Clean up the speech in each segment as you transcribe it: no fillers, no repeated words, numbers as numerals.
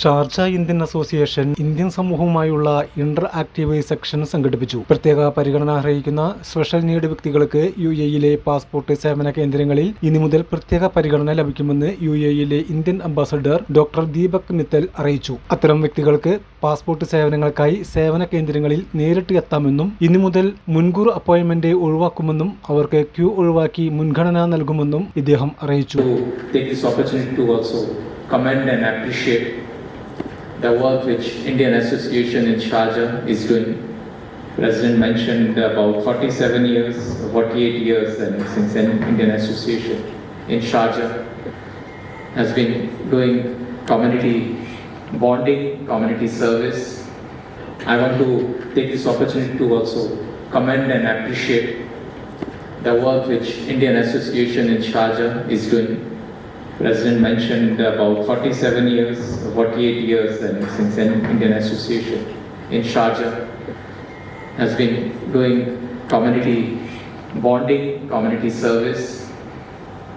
Sharjah Indian association Indian സമൂഹവുമായുള്ള interactive section സംഘടിപ്പിച്ചു. പ്രത്യേക പരിഗണന അർഹിക്കുന്ന സ്പെഷ്യൽ നീഡ് വ്യക്തികൾക്ക് UAE-യിലെ പാസ്പോർട്ട് സേവന കേന്ദ്രങ്ങളിൽ ഇനി മുതൽ പ്രത്യേക പരിഗണന ലഭിക്കുമെന്ന് UAE-യിലെ Indian ambassador doctor Deepak Mittal അറിയിച്ചു. അത്തരം വ്യക്തികൾക്ക് പാസ്പോർട്ട് സേവനങ്ങൾക്കായി സേവന കേന്ദ്രങ്ങളിൽ നേരിട്ട് എത്താമെന്നും ഇനി മുതൽ മുൻകൂർ അപ്പോയിന്റ്മെന്റ് ഒഴിവാക്കുമെന്നും അവർക്ക് ക്യൂ ഒഴിവാക്കി മുൻഗണന നൽകുമെന്നും ഇദ്ദേഹം അറിയിച്ചു. Commend and appreciate the work which Indian Association in Sharjah is doing. President mentioned about 48 years since Indian Association in Sharjah has been doing community bonding, community service. I want to take this opportunity to also commend and appreciate the work which Indian Association in Sharjah is doing. President mentioned about 48 years since Indian Association in Sharjah has been doing community bonding, community service,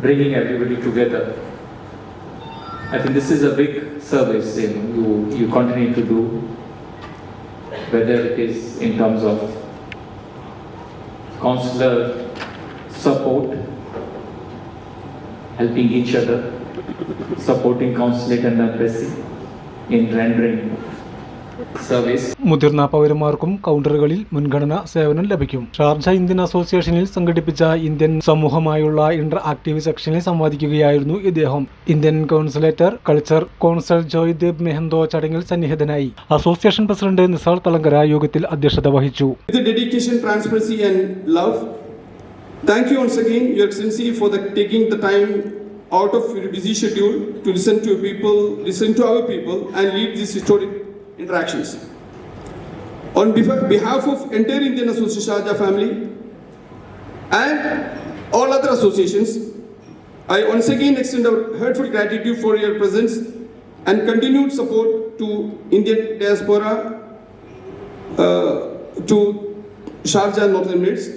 bringing everybody together. I think this is a big service you continue to do, whether it is in terms of consular support, helping each other, supporting consulate and embassy in rendering service. മുതിർന്ന പൗരന്മാർക്കും കൗണ്ടറുകളിൽ മുൻഗണന സേവനം ലഭിക്കും. Sharjah Indian അസോസിയേഷനിൽ സംഘടിപ്പിച്ച Indian സമൂഹമായുള്ള Inter active സെക്ഷനിൽ സംവാദിക്കുകയായിരുന്നു ഇദ്ദേഹം. Indian കോൺസുലേറ്റർ culture consul ജോയ്ദേബ് മെഹന്തോ ചടങ്ങിൽ സന്നിഹിതനായി. Association president Nisar Thalangara യോഗത്തിൽ അധ്യക്ഷത വഹിച്ചു. Thank you once again, Your Excellency, for taking the time out of your busy schedule to listen to our people, and lead these historic interactions. On behalf of entire Indian Association Sharjah family and all other associations, I once again extend our heartfelt gratitude for your presence and continued support to Indian diaspora to Sharjah and Northern Emirates.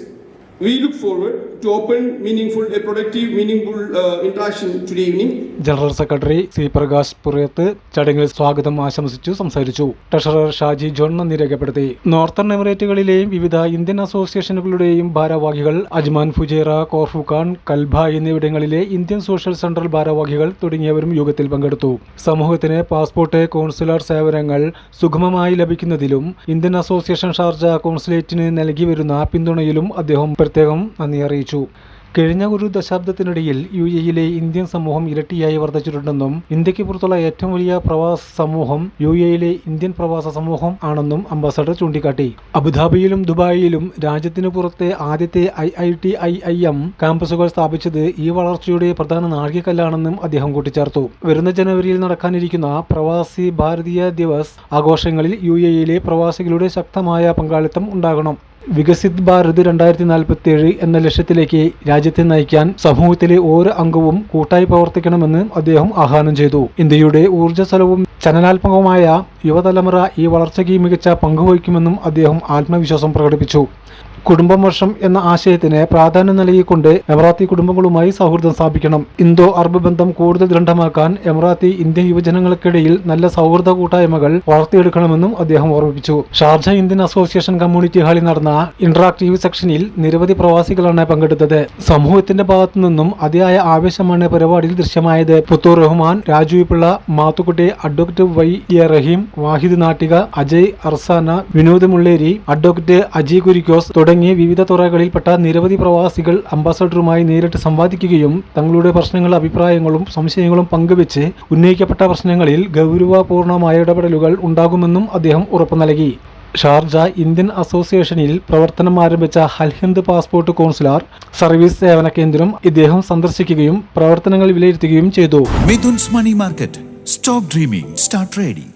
We look forward to open, productive, meaningful interaction today evening. General secretary C Prakash പുറത്ത് ചടങ്ങിൽ സ്വാഗതം ആശംസിച്ചു സംസാരിച്ചു. Treasurer Shaji John നന്ദി രേഖപ്പെടുത്തി. Northern എമിറേറ്റുകളിലെയും വിവിധ Indian അസോസിയേഷനുകളുടെയും ഭാരവാഹികൾ, Ajman Fujairah, Corfu Khan, Kalba എന്നിവിടങ്ങളിലെ ഇന്ത്യൻ സോഷ്യൽ സെൻട്രൽ ഭാരവാഹികൾ തുടങ്ങിയവരും യോഗത്തിൽ പങ്കെടുത്തു. സമൂഹത്തിന് പാസ്പോർട്ട്, കോൺസുലർ സേവനങ്ങൾ സുഗമമായി ലഭിക്കുന്നതിലും ഇന്ത്യൻ അസോസിയേഷൻ ഷാർജ കോൺസുലേറ്റിന് നൽകി വരുന്ന പിന്തുണയിലും അദ്ദേഹം പ്രത്യേകം നന്ദി അറിയിച്ചു. കഴിഞ്ഞ ഒരു ദശാബ്ദത്തിനിടയിൽ UAE-യിലെ ഇന്ത്യൻ സമൂഹം ഇരട്ടിയായി വർദ്ധിച്ചിട്ടുണ്ടെന്നും ഇന്ത്യക്ക് പുറത്തുള്ള ഏറ്റവും വലിയ പ്രവാസ സമൂഹം UAE-യിലെ ഇന്ത്യൻ പ്രവാസ സമൂഹം ആണെന്നും അംബാസഡർ ചൂണ്ടിക്കാട്ടി. അബുദാബിയിലും ദുബായിലും രാജ്യത്തിനു പുറത്തെ ആദ്യത്തെ IIT-IIM ക്യാമ്പസുകൾ സ്ഥാപിച്ചത് ഈ വളർച്ചയുടെ പ്രധാന നാഴികക്കല്ലാണെന്നും അദ്ദേഹം കൂട്ടിച്ചേർത്തു. വരുന്ന ജനുവരിയിൽ നടക്കാനിരിക്കുന്ന പ്രവാസി ഭാരതീയ ദിവസ് ആഘോഷങ്ങളിൽ UAE-യിലെ പ്രവാസികളുടെ ശക്തമായ പങ്കാളിത്തം ഉണ്ടാകണം. വികസിത് ഭാരത് 2047 എന്ന ലക്ഷ്യത്തിലേക്ക് രാജ്യത്തെ നയിക്കാൻ സമൂഹത്തിലെ ഓരോ അംഗവും കൂട്ടായി പ്രവർത്തിക്കണമെന്ന് അദ്ദേഹം ആഹ്വാനം ചെയ്തു. ഇന്ത്യയുടെ ഊർജ്ജസ്വലവും ചലനാത്മകവുമായ യുവതലമുറ ഈ വളർച്ചയ്ക്ക് മികച്ച പങ്കുവഹിക്കുമെന്നും അദ്ദേഹം ആത്മവിശ്വാസം പ്രകടിപ്പിച്ചു. കുടുംബം വർഷം എന്ന ആശയത്തിന് പ്രാധാന്യം നൽകിക്കൊണ്ട് എമിറാത്തി കുടുംബങ്ങളുമായി സൗഹൃദം സ്ഥാപിക്കണം. ഇന്തോ അറബ് ബന്ധം കൂടുതൽ ദൃഢമാക്കാൻ എമിറാത്തി ഇന്ത്യൻ യുവജനങ്ങൾക്കിടയിൽ നല്ല സൗഹൃദ കൂട്ടായ്മകൾ വളർത്തിയെടുക്കണമെന്നും അദ്ദേഹം ഓർമ്മിപ്പിച്ചു. ഷാർജ ഇന്ത്യൻ അസോസിയേഷൻ കമ്മ്യൂണിറ്റി ഹാളിൽ നടന്ന ഇന്ററാക്റ്റീവ് സെക്ഷനിൽ നിരവധി പ്രവാസികളാണ് പങ്കെടുത്തത്. സമൂഹത്തിന്റെ ഭാഗത്തു നിന്നും അതിയായ ആവേശമാണ് പരിപാടിയിൽ ദൃശ്യമായത്. പുത്തൂർ റഹ്മാൻ, രാജു പിള്ള, മാത്തുക്കുട്ടി, അഡ്വക്കേറ്റ് YA റഹീം, വാഹിദ് നാട്ടിക, അജയ് അർസാന, വിനോദ് മുള്ളേരി, അഡ്വക്കേറ്റ് അജി കുരിക്കോസ് തുടങ്ങിയ വിവിധ തുറകളിൽപ്പെട്ട നിരവധി പ്രവാസികൾ അംബാസഡറുമായി നേരിട്ട് സംവാദിക്കുകയും തങ്ങളുടെ പ്രശ്നങ്ങളും അഭിപ്രായങ്ങളും സംശയങ്ങളും പങ്കുവെച്ച് ഉന്നയിക്കപ്പെട്ട പ്രശ്നങ്ങളിൽ ഗൗരവപൂർണമായ ഇടപെടലുകൾ ഉണ്ടാകുമെന്നും അദ്ദേഹം ഉറപ്പു നൽകി. ഷാർജ ഇന്ത്യൻ അസോസിയേഷനിൽ പ്രവർത്തനം ആരംഭിച്ച അൽഹിന്ദ് പാസ്പോർട്ട് കോൺസുലർ സർവീസ് സേവന കേന്ദ്രം ഇദ്ദേഹം സന്ദർശിക്കുകയും പ്രവർത്തനങ്ങൾ വിലയിരുത്തുകയും ചെയ്തു. Mithun's money market. Stop dreaming, start trading.